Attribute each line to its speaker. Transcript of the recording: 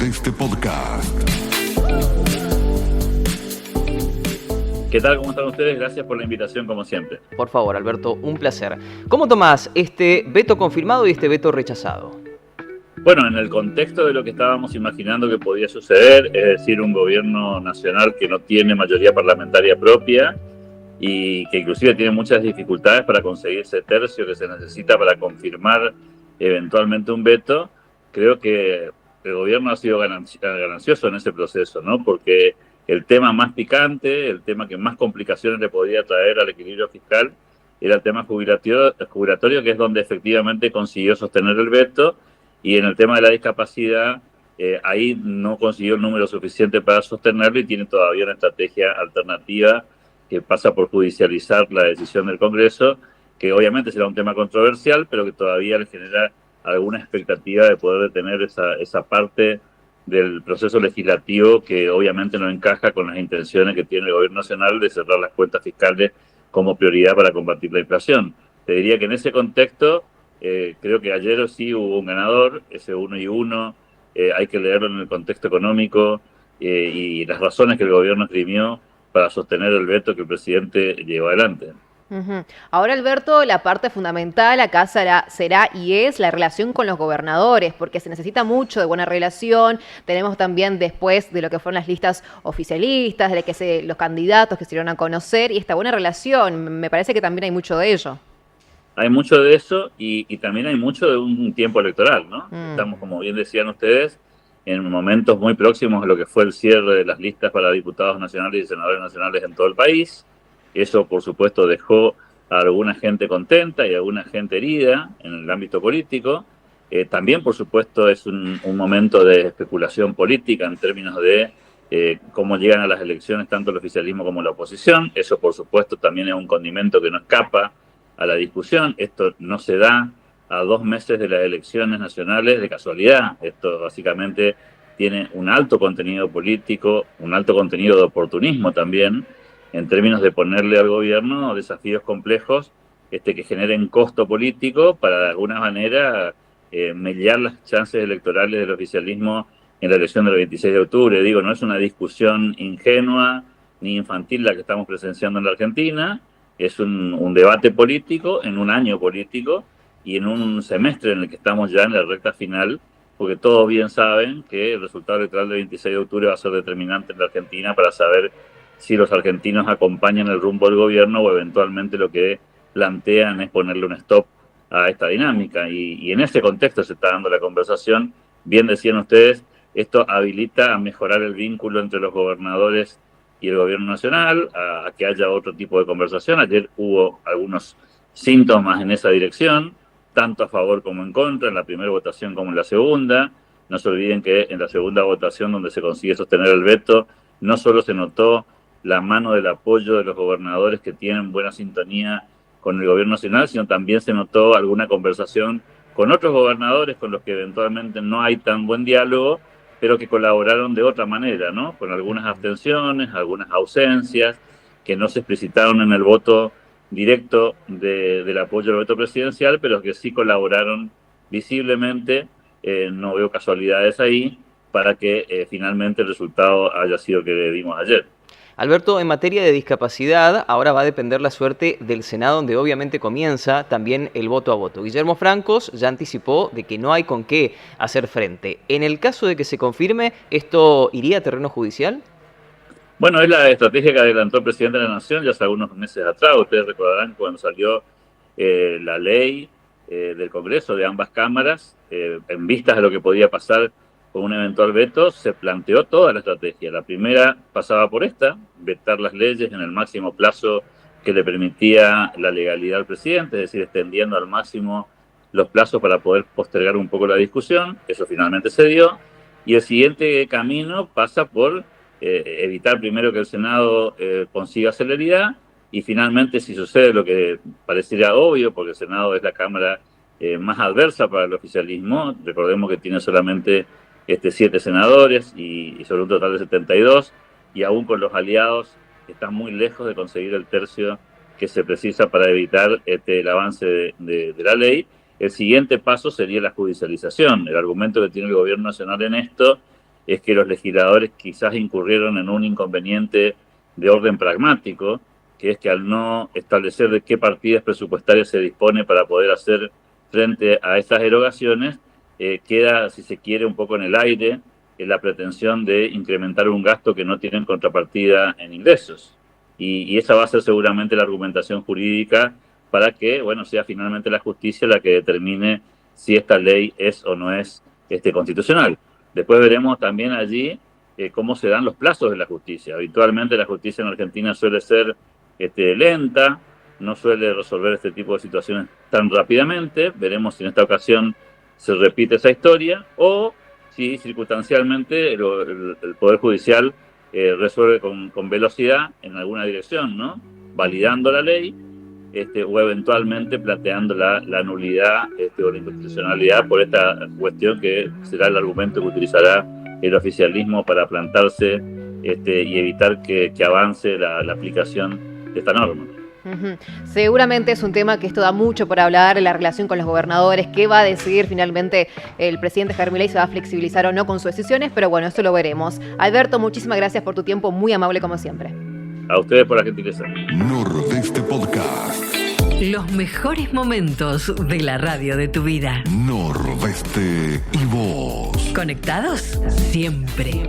Speaker 1: de este podcast.
Speaker 2: ¿Qué tal? ¿Cómo están ustedes? Gracias por la invitación, como siempre.
Speaker 3: Por favor, Alberto, un placer. ¿Cómo tomás este veto confirmado y este veto rechazado?
Speaker 2: Bueno, en el contexto de lo que estábamos imaginando que podía suceder, es decir, un gobierno nacional que no tiene mayoría parlamentaria propia y que inclusive tiene muchas dificultades para conseguir ese tercio que se necesita para confirmar eventualmente un veto, creo que el gobierno ha sido ganancioso en ese proceso, ¿no? Porque el tema más picante, el tema que más complicaciones le podía traer al equilibrio fiscal, era el tema jubilatorio, que es donde efectivamente consiguió sostener el veto, y en el tema de la discapacidad, ahí no consiguió el número suficiente para sostenerlo y tiene todavía una estrategia alternativa que pasa por judicializar la decisión del Congreso, que obviamente será un tema controversial, pero que todavía le genera alguna expectativa de poder detener esa parte del proceso legislativo que obviamente no encaja con las intenciones que tiene el gobierno nacional de cerrar las cuentas fiscales como prioridad para combatir la inflación. Te diría que en ese contexto, creo que ayer sí hubo un ganador, ese 1-1, hay que leerlo en el contexto económico y las razones que el gobierno esgrimió para sostener el veto que el presidente llevó adelante.
Speaker 4: Ahora, Alberto, la parte fundamental acá será y es la relación con los gobernadores, porque se necesita mucho de buena relación. Tenemos también después de lo que fueron las listas oficialistas, de que los candidatos que se dieron a conocer, y esta buena relación, me parece que también hay mucho de ello.
Speaker 2: Hay mucho de eso y también hay mucho de un tiempo electoral, ¿no? Estamos, como bien decían ustedes, en momentos muy próximos a lo que fue el cierre de las listas para diputados nacionales y senadores nacionales en todo el país. Eso, por supuesto, dejó a alguna gente contenta y a alguna gente herida en el ámbito político. También, por supuesto, es un momento de especulación política en términos de cómo llegan a las elecciones tanto el oficialismo como la oposición. Eso, por supuesto, también es un condimento que no escapa a la discusión. Esto no se da a 2 meses de las elecciones nacionales de casualidad. Esto básicamente tiene un alto contenido político, un alto contenido de oportunismo también, en términos de ponerle al gobierno desafíos complejos que generen costo político para de alguna manera mellar las chances electorales del oficialismo en la elección del 26 de octubre. Digo, no es una discusión ingenua ni infantil la que estamos presenciando en la Argentina, es un debate político en un año político y en un semestre en el que estamos ya en la recta final, porque todos bien saben que el resultado electoral del 26 de octubre va a ser determinante en la Argentina para saber si los argentinos acompañan el rumbo del gobierno o eventualmente lo que plantean es ponerle un stop a esta dinámica. Y en ese contexto se está dando la conversación. Bien decían ustedes, esto habilita a mejorar el vínculo entre los gobernadores y el gobierno nacional, a que haya otro tipo de conversación. Ayer hubo algunos síntomas en esa dirección, tanto a favor como en contra, en la primera votación como en la segunda. No se olviden que en la segunda votación, donde se consigue sostener el veto, no solo se notó la mano del apoyo de los gobernadores que tienen buena sintonía con el gobierno nacional, sino también se notó alguna conversación con otros gobernadores con los que eventualmente no hay tan buen diálogo, pero que colaboraron de otra manera, ¿no? Con algunas abstenciones, algunas ausencias, que no se explicitaron en el voto directo del apoyo al veto presidencial, pero que sí colaboraron visiblemente, no veo casualidades ahí, para que finalmente el resultado haya sido el que vimos ayer.
Speaker 3: Alberto, en materia de discapacidad, ahora va a depender la suerte del Senado, donde obviamente comienza también el voto a voto. Guillermo Francos ya anticipó de que no hay con qué hacer frente. En el caso de que se confirme, ¿esto iría a terreno judicial?
Speaker 2: Bueno, es la estrategia que adelantó el presidente de la Nación ya hace algunos meses atrás. Ustedes recordarán cuando salió la ley del Congreso de ambas cámaras, en vistas de lo que podía pasar con un eventual veto, se planteó toda la estrategia. La primera pasaba por esta, vetar las leyes en el máximo plazo que le permitía la legalidad al presidente, es decir, extendiendo al máximo los plazos para poder postergar un poco la discusión. Eso finalmente se dio. Y el siguiente camino pasa por evitar primero que el Senado consiga celeridad y finalmente, si sucede lo que parecería obvio, porque el Senado es la Cámara más adversa para el oficialismo, recordemos que tiene solamente 7 senadores y sobre un total de 72, y aún con los aliados están muy lejos de conseguir el tercio que se precisa para evitar el avance de la ley. El siguiente paso sería la judicialización. El argumento que tiene el gobierno nacional en esto es que los legisladores quizás incurrieron en un inconveniente de orden pragmático, que es que al no establecer de qué partidas presupuestarias se dispone para poder hacer frente a estas erogaciones, queda, si se quiere, un poco en el aire la pretensión de incrementar un gasto que no tienen contrapartida en ingresos. Y esa va a ser seguramente la argumentación jurídica para que, bueno, sea finalmente la justicia la que determine si esta ley es o no es constitucional. Después veremos también allí cómo se dan los plazos de la justicia. Habitualmente la justicia en Argentina suele ser lenta, no suele resolver este tipo de situaciones tan rápidamente. Veremos si en esta ocasión se repite esa historia o si circunstancialmente el Poder Judicial resuelve con velocidad en alguna dirección, ¿no? Validando la ley o eventualmente planteando la nulidad o la inconstitucionalidad por esta cuestión que será el argumento que utilizará el oficialismo para plantarse y evitar que avance la aplicación de esta norma.
Speaker 4: Seguramente es un tema que esto da mucho por hablar, la relación con los gobernadores, qué va a decidir finalmente el presidente Javier Milei, si va a flexibilizar o no con sus decisiones, pero bueno, eso lo veremos. Alberto, muchísimas gracias por tu tiempo, muy amable como siempre.
Speaker 2: A ustedes por la gentileza.
Speaker 1: Nordeste Podcast.
Speaker 5: Los mejores momentos de la radio de tu vida.
Speaker 1: Nordeste y vos.
Speaker 5: ¿Conectados? Siempre.